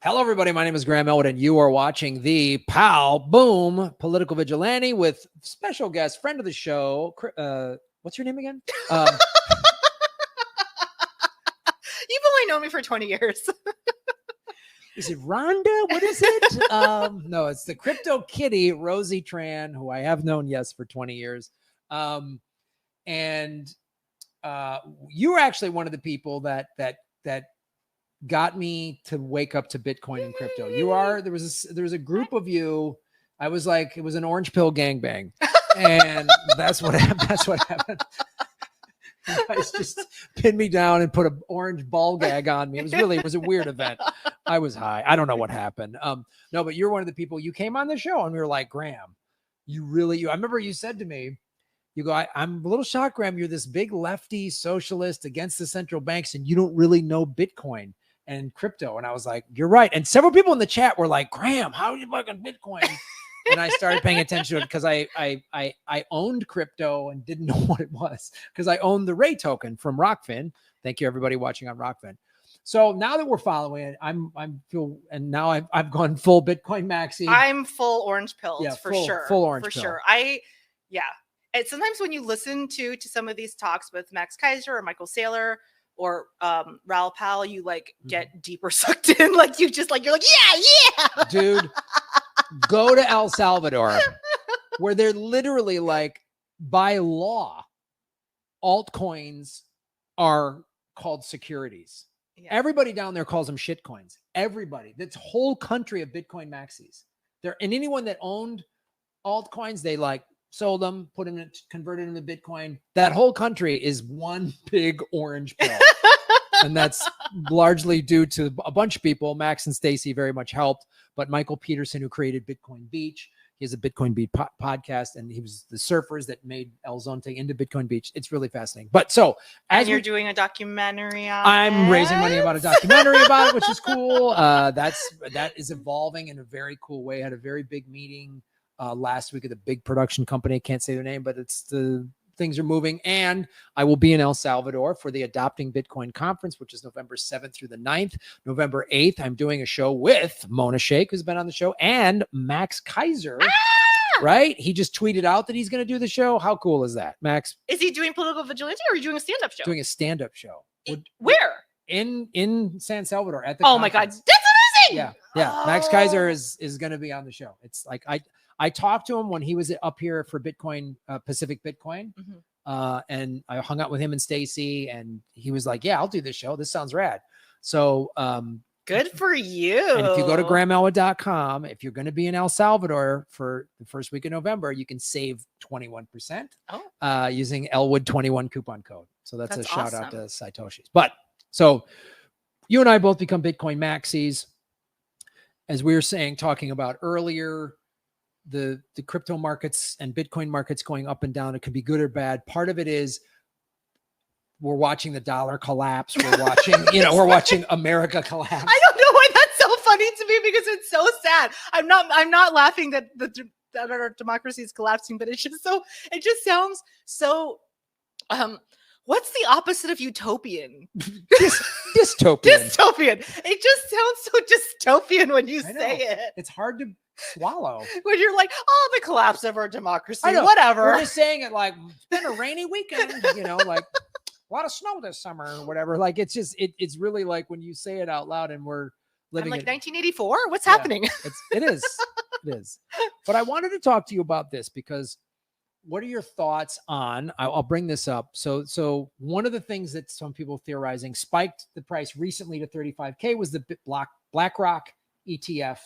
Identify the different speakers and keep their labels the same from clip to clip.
Speaker 1: Hello, everybody. My name is Graham Elwood, and you are watching the Pow Boom Political Vigilante with special guest, friend of the show. What's your name again?
Speaker 2: You've only known me for 20 years.
Speaker 1: Is it Rhonda? What is it? No, it's the crypto kitty, Rosie Tran, who I have known, for 20 years. And you were actually one of the people that got me to wake up to Bitcoin and crypto. There was a group of you. I was like, it was an orange pill gangbang. And that's what happened. You guys just pinned me down and put an orange ball gag on me. It was a weird event. I was high. I don't know what happened. No, but you're one of the people. You came on the show and we were like, Graham, I remember you said to me, you go, I'm a little shocked, Graham. You're this big lefty socialist against the central banks and you don't really know Bitcoin and crypto. And I was like, you're right. And several people in the chat were like, Graham, how are you fucking Bitcoin? And I started paying attention to it because I owned crypto and didn't know what it was because I owned the Ray token from Rockfin. Thank you, everybody watching on Rockfin. So now that we're following it, now I've gone full Bitcoin maxi.
Speaker 2: I'm full orange pills for sure.
Speaker 1: Full orange pill.
Speaker 2: Sure. And sometimes when you listen to some of these talks with Max Kaiser or Michael Saylor or Raoul Pal, you get deeper sucked in. You're like, yeah.
Speaker 1: Dude, go to El Salvador where they're literally by law, altcoins are called securities. Yeah. Everybody down there calls them shit coins. Everybody. That's whole country of Bitcoin maxis. And anyone that owned altcoins, they sold them, converted them to Bitcoin. That whole country is one big orange pill. And that's largely due to a bunch of people. Max and Stacy very much helped, but Michael Peterson, who created Bitcoin Beach, he has a Bitcoin Beach podcast, and he was the surfers that made El Zonte into Bitcoin Beach. It's really fascinating. But so
Speaker 2: as you're doing a documentary on
Speaker 1: I'm raising money about a documentary about it, which is cool. That is evolving in a very cool way. I had a very big meeting last week at a big production company. I can't say their name, but things are moving. And I will be in El Salvador for the Adopting Bitcoin Conference, which is November 7th through the 9th. November 8th, I'm doing a show with Mona Sheikh, who's been on the show, and Max Kaiser. Right? He just tweeted out that he's going to do the show. How cool is that, Max?
Speaker 2: Is he doing Political Vigilante or are you doing a stand-up show?
Speaker 1: Doing a stand-up show.
Speaker 2: Where?
Speaker 1: In San Salvador at the
Speaker 2: conference. My God. That's amazing.
Speaker 1: Yeah. Oh. Max Kaiser is going to be on the show. It's like I talked to him when he was up here for Bitcoin, Pacific Bitcoin. Mm-hmm. And I hung out with him and Stacy, and he was like, yeah, I'll do this show. This sounds rad. So
Speaker 2: good for you.
Speaker 1: And if you go to grahamelwood.com, if you're going to be in El Salvador for the first week of November, you can save 21% using Elwood 21 coupon code. So that's a shout out to Satoshis. But so you and I both become Bitcoin maxis. As we were talking about earlier, the crypto markets and Bitcoin markets going up and down. It could be good or bad. Part of it is we're watching the dollar collapse. We're watching, we're watching America collapse.
Speaker 2: I don't know why that's so funny to me because it's so sad. I'm not laughing that our democracy is collapsing, but it just sounds so, what's the opposite of utopian?
Speaker 1: Dystopian.
Speaker 2: Dystopian. It just sounds so dystopian when you say it.
Speaker 1: It's hard to swallow.
Speaker 2: When you're like, the collapse of our democracy, whatever.
Speaker 1: We're just saying it it's been a rainy weekend, a lot of snow this summer or whatever. It's really when you say it out loud and we're living.
Speaker 2: I'm 1984. What's happening?
Speaker 1: It is. But I wanted to talk to you about this because what are your thoughts on, I'll bring this up. So one of the things that some people theorizing spiked the price recently to 35K was the Blackrock ETF.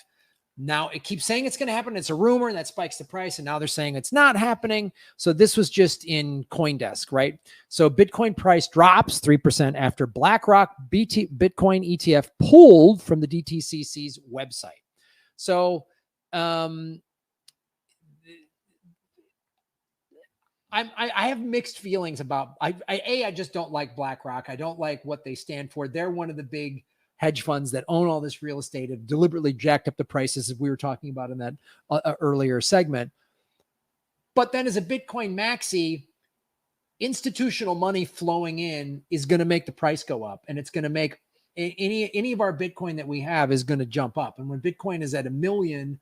Speaker 1: Now it keeps saying it's going to happen. It's a rumor and that spikes the price. And now they're saying it's not happening. So this was just in CoinDesk, right? So Bitcoin price drops 3% after Blackrock Bitcoin ETF pulled from the DTCC's website. So, I have mixed feelings about, I just don't like BlackRock. I don't like what they stand for. They're one of the big hedge funds that own all this real estate have deliberately jacked up the prices, as we were talking about in that earlier segment. But then as a Bitcoin maxi, institutional money flowing in is going to make the price go up, and it's going to make any of our Bitcoin that we have is going to jump up. And when Bitcoin is at 1 million,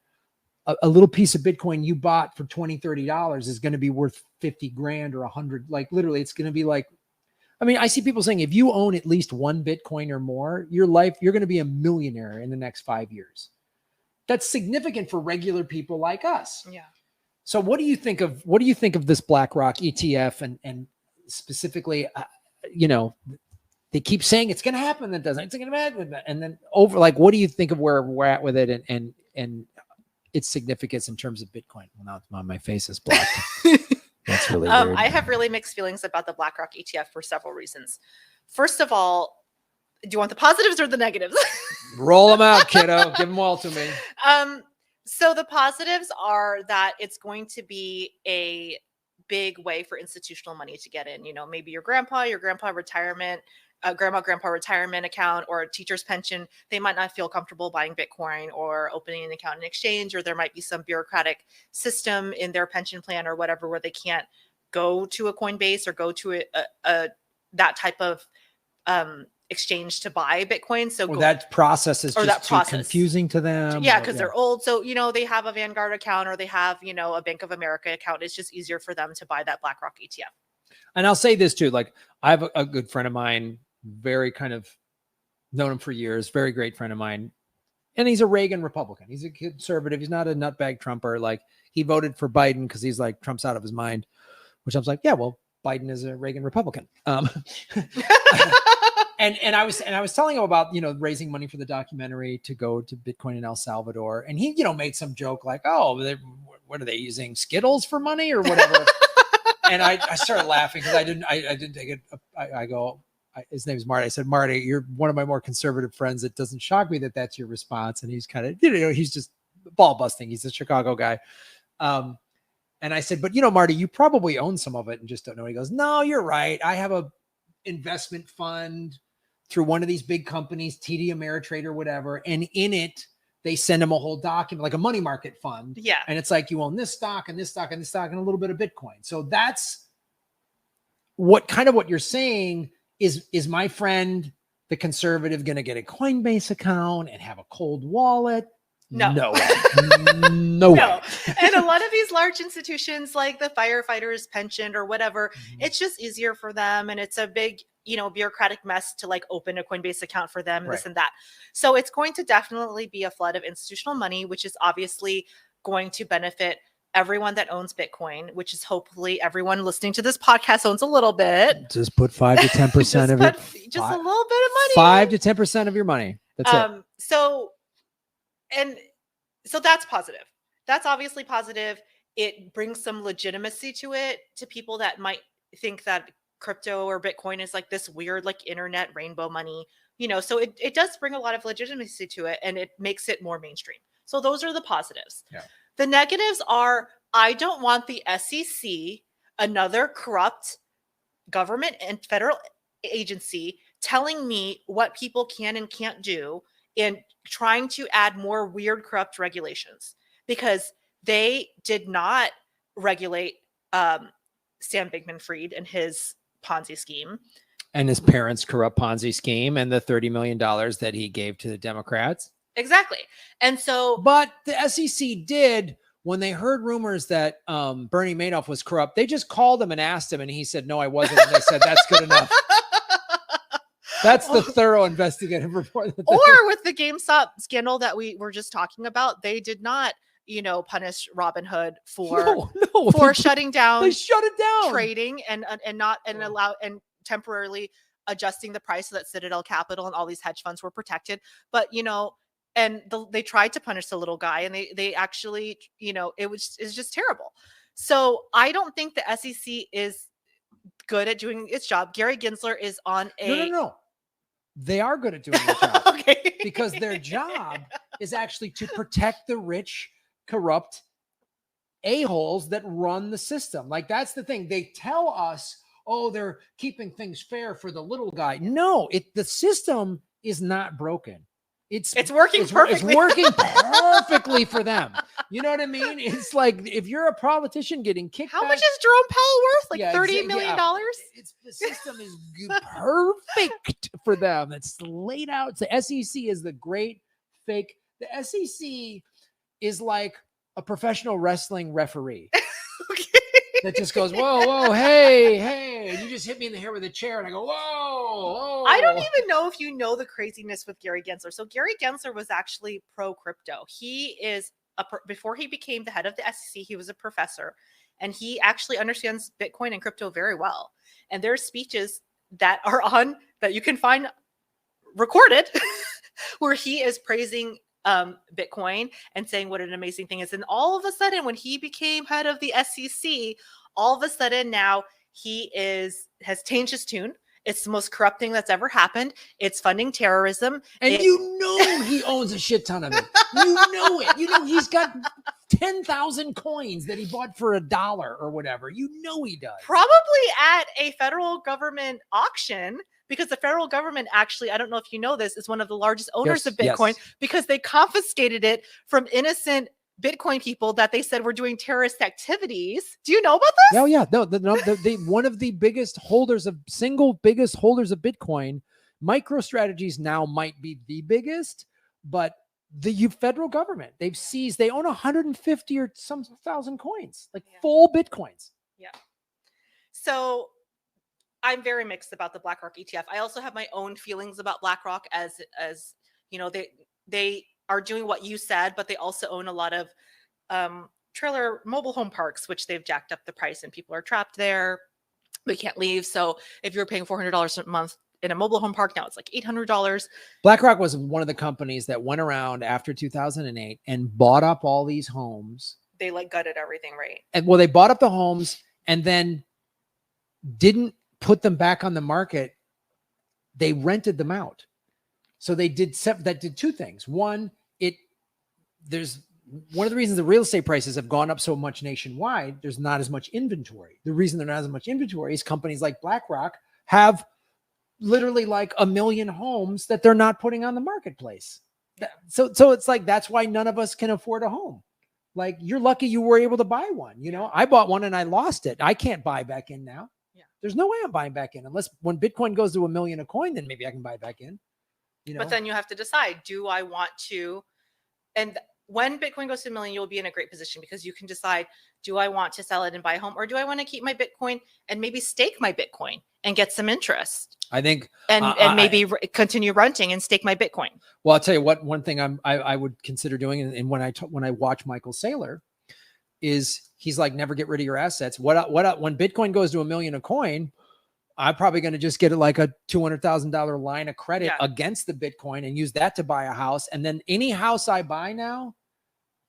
Speaker 1: a little piece of Bitcoin you bought for $20-$30 is going to be worth 50 grand or 100. Like literally, it's going to be like, I mean, I see people saying if you own at least one Bitcoin or more, you're going to be a millionaire in the next 5 years. That's significant for regular people like us.
Speaker 2: Yeah.
Speaker 1: So what do you think of this BlackRock ETF and specifically, they keep saying it's going to happen. It doesn't. It's going to happen. And then what do you think of where we're at with it and its significance in terms of Bitcoin? Well, now my face is blocked. That's really weird.
Speaker 2: I have really mixed feelings about the BlackRock ETF for several reasons. First of all, do you want the positives or the negatives?
Speaker 1: Roll them out, kiddo. Give them all to me.
Speaker 2: So the positives are that it's going to be a big way for institutional money to get in. Maybe your grandpa retirement, grandpa retirement account, or a teacher's pension. They might not feel comfortable buying Bitcoin or opening an account in exchange, or there might be some bureaucratic system in their pension plan or whatever where they can't go to a Coinbase or go to that type of exchange to buy Bitcoin. So
Speaker 1: that process is just too confusing to them.
Speaker 2: Yeah, because they're old. So, they have a Vanguard account or they have, a Bank of America account. It's just easier for them to buy that BlackRock ETF. And
Speaker 1: I'll say this too, like I have a good friend of mine, very kind of known him for years, very great friend of mine. And he's a Reagan Republican. He's a conservative. He's not a nutbag Trumper. Like he voted for Biden because he's like, Trump's out of his mind, which I was like, yeah, well, Biden is a Reagan Republican. And I was telling him about, raising money for the documentary to go to Bitcoin in El Salvador. And he, made some joke like, oh, what are they using? Skittles for money or whatever? And I started laughing because I didn't take it. I go, his name is Marty. I said, Marty, you're one of my more conservative friends. It doesn't shock me that that's your response. And he's kind of, he's just ball busting. He's a Chicago guy. And I said, but Marty, you probably own some of it and just don't know. He goes, no, you're right. I have a investment fund through one of these big companies, TD Ameritrade or whatever. And in it, they send them a whole document, like a money market fund.
Speaker 2: Yeah.
Speaker 1: And it's like, you own this stock and this stock and this stock and a little bit of Bitcoin. So that's what you're saying is my friend, the conservative, going to get a Coinbase account and have a cold wallet? No. No.
Speaker 2: No. And a lot of these large institutions like the firefighters pension or whatever, it's just easier for them. And it's a big, bureaucratic mess to like open a Coinbase account for them, this and that. So it's going to definitely be a flood of institutional money, which is obviously going to benefit everyone that owns Bitcoin, which is hopefully everyone listening to this podcast owns a little bit.
Speaker 1: Just put 5 to 10% of it.
Speaker 2: Just a little bit of money.
Speaker 1: 5 to 10% of your money. That's it.
Speaker 2: So that's positive. That's obviously positive. It brings some legitimacy to it, to people that might think that crypto or Bitcoin is like this weird, like internet rainbow money, so it does bring a lot of legitimacy to it and it makes it more mainstream. So those are the positives.
Speaker 1: Yeah.
Speaker 2: The negatives are, I don't want the SEC, another corrupt government and federal agency, telling me what people can and can't do and trying to add more weird, corrupt regulations, because they did not regulate Sam Bankman-Fried and his Ponzi scheme.
Speaker 1: And his parents' corrupt Ponzi scheme and the $30 million that he gave to the Democrats.
Speaker 2: Exactly. And so,
Speaker 1: but the SEC did, when they heard rumors that Bernie Madoff was corrupt, they just called him and asked him, and he said, no, I wasn't. And they said, that's good enough. That's the thorough investigative report.
Speaker 2: Or with the GameStop scandal that we were just talking about, they did not, punish Robinhood for shutting down.
Speaker 1: They shut it down.
Speaker 2: Trading and allow and temporarily adjusting the price so that Citadel Capital and all these hedge funds were protected. But they tried to punish the little guy, and they actually, it's just terrible. So I don't think the SEC is good at doing its job. Gary Gensler is on a
Speaker 1: no. They are good at doing their job.
Speaker 2: Okay.
Speaker 1: Because their job is actually to protect the rich, corrupt a-holes that run the system. Like, that's the thing. They tell us, oh, they're keeping things fair for the little guy. No, the system is not broken.
Speaker 2: It's working perfectly.
Speaker 1: It's working perfectly for them. You know what I mean? It's like if you're a politician getting kicked.
Speaker 2: How much is Jerome Powell worth? Like $30 million?
Speaker 1: It's the system is perfect for them. It's laid out. The SEC is the great fake. The SEC is like a professional wrestling referee.
Speaker 2: Okay.
Speaker 1: That just goes, whoa, hey, and you just hit me in the hair with a chair, and I go, whoa.
Speaker 2: I don't even know if you know the craziness with Gary Gensler. So Gary Gensler was actually pro crypto. He is before he became the head of the SEC, he was a professor, and he actually understands Bitcoin and crypto very well. And there's speeches that are on that you can find recorded where he is praising Bitcoin and saying what an amazing thing is. And all of a sudden, when he became head of the SEC, all of a sudden now he has changed his tune. It's the most corrupt thing that's ever happened. It's funding terrorism.
Speaker 1: And you know he owns a shit ton of it. You know it. You know he's got 10,000 coins that he bought for $1 or whatever. You know he does.
Speaker 2: Probably at a federal government auction. Because the federal government actually, I don't know if you know this, is one of the largest owners of Bitcoin because they confiscated it from innocent Bitcoin people that they said were doing terrorist activities. Do you know about this?
Speaker 1: Oh yeah, no, one of the biggest holders of Bitcoin. MicroStrategies now might be the biggest, but the federal government, they own 150 or some thousand coins, like full Bitcoins.
Speaker 2: Yeah. So I'm very mixed about the Blackrock ETF. I also have my own feelings about Blackrock as you know, they are doing what you said, but they also own a lot of trailer mobile home parks, which they've jacked up the price and people are trapped there. They can't leave. So if you're paying $400 a month in a mobile home park, now it's like $800.
Speaker 1: BlackRock was one of the companies that went around after 2008 and bought up all these homes.
Speaker 2: They like gutted everything, right?
Speaker 1: And they bought up the homes and then didn't put them back on the market. They rented them out. So they did two things. One, there's one of the reasons the real estate prices have gone up so much nationwide. There's not as much inventory. The reason there's not as much inventory is companies like BlackRock have literally like 1 million homes that they're not putting on the marketplace. So it's like, that's why none of us can afford a home. Like, you're lucky you were able to buy one. You know, I bought one and I lost it. I can't buy back in now. There's no way I'm buying back in unless when Bitcoin goes to 1 million a coin, then maybe I can buy back in. You know?
Speaker 2: But then you have to decide, do I want to, and when Bitcoin goes to 1 million, you'll be in a great position because you can decide, do I want to sell it and buy a home, or do I want to keep my Bitcoin and maybe stake my Bitcoin and get some interest?
Speaker 1: I think,
Speaker 2: and maybe continue renting and stake my Bitcoin.
Speaker 1: Well, I'll tell you what, one thing I would consider doing. And when I watch Michael Saylor, is he's like, never get rid of your assets. When Bitcoin goes to 1 million a coin, I'm probably going to just get like a $200,000 line of credit against the Bitcoin and use that to buy a house. And then any house I buy now,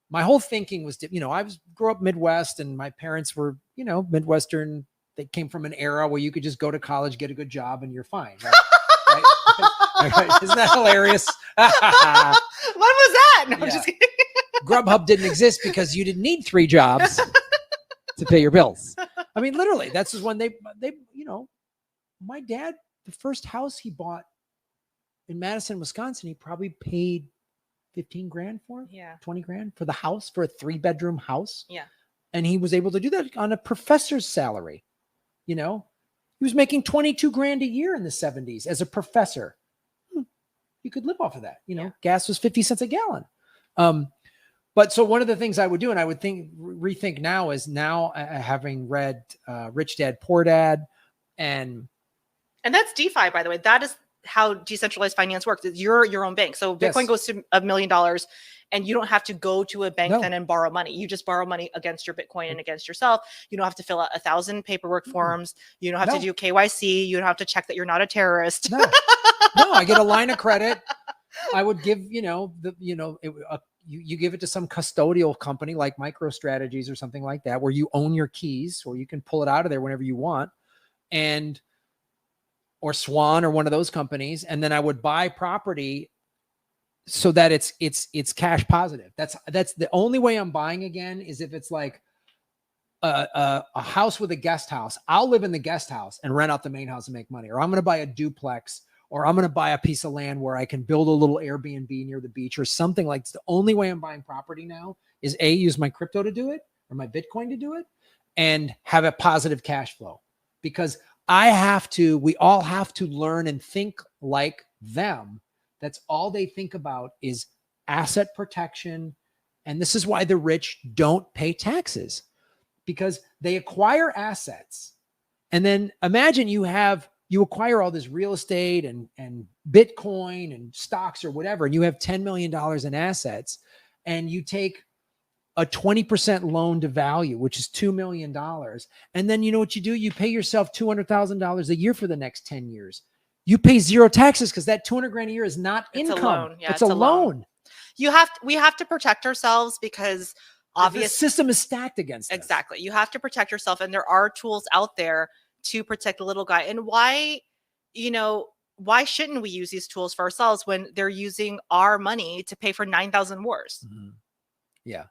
Speaker 1: my whole thinking was, I grew up Midwest and my parents were, Midwestern. They came from an era where you could just go to college, get a good job, and you're fine. Right? Right? Isn't that hilarious?
Speaker 2: What was that? No, I'm just kidding.
Speaker 1: Grubhub didn't exist because you didn't need 3 jobs to pay your bills. I mean, literally, that's just when they, my dad, the first house he bought in Madison, Wisconsin, he probably paid 15 grand for, 20 grand for the house, for a 3-bedroom house.
Speaker 2: Yeah.
Speaker 1: And he was able to do that on a professor's salary. He was making 22 grand a year in the 70s as a professor. You could live off of that. Gas was 50 cents a gallon. But so one of the things I would do, and I would rethink now, is having read Rich Dad, Poor Dad, and
Speaker 2: that's DeFi, by the way. That is how decentralized finance works. Is you're your own bank. So Bitcoin goes to $1 million, and you don't have to go to a bank then and borrow money. You just borrow money against your Bitcoin and against yourself. You don't have to fill out 1,000 paperwork forms. You don't have to do KYC. You don't have to check that you're not a terrorist.
Speaker 1: No, I get a line of credit. I would give, you give it to some custodial company like MicroStrategies or something like that, where you own your keys, or you can pull it out of there whenever you want, or Swan or one of those companies. And then I would buy property so that it's cash positive. That's the only way I'm buying again, is if it's like a house with a guest house. I'll live in the guest house and rent out the main house and make money, or I'm going to buy a duplex, or I'm going to buy a piece of land where I can build a little Airbnb near the beach or something like. It's the only way I'm buying property now is use my crypto to do it or my Bitcoin to do it and have a positive cash flow, because we all have to learn and think like them. That's all they think about is asset protection. And this is why the rich don't pay taxes, because they acquire assets. And then imagine you acquire all this real estate and Bitcoin and stocks or whatever, and you have $10 million in assets, and you take a 20% loan to value, which is $2 million. And then you know what you do? You pay yourself $200,000 a year for the next 10 years. You pay zero taxes because that 200 grand a year is not income.
Speaker 2: A loan. Yeah,
Speaker 1: it's a loan.
Speaker 2: We have to protect ourselves because obviously
Speaker 1: the system is stacked against us.
Speaker 2: Exactly. You have to protect yourself, and there are tools out there to protect the little guy. And why shouldn't we use these tools for ourselves when they're using our money to pay for 9,000 wars?
Speaker 1: Mm-hmm. Yeah.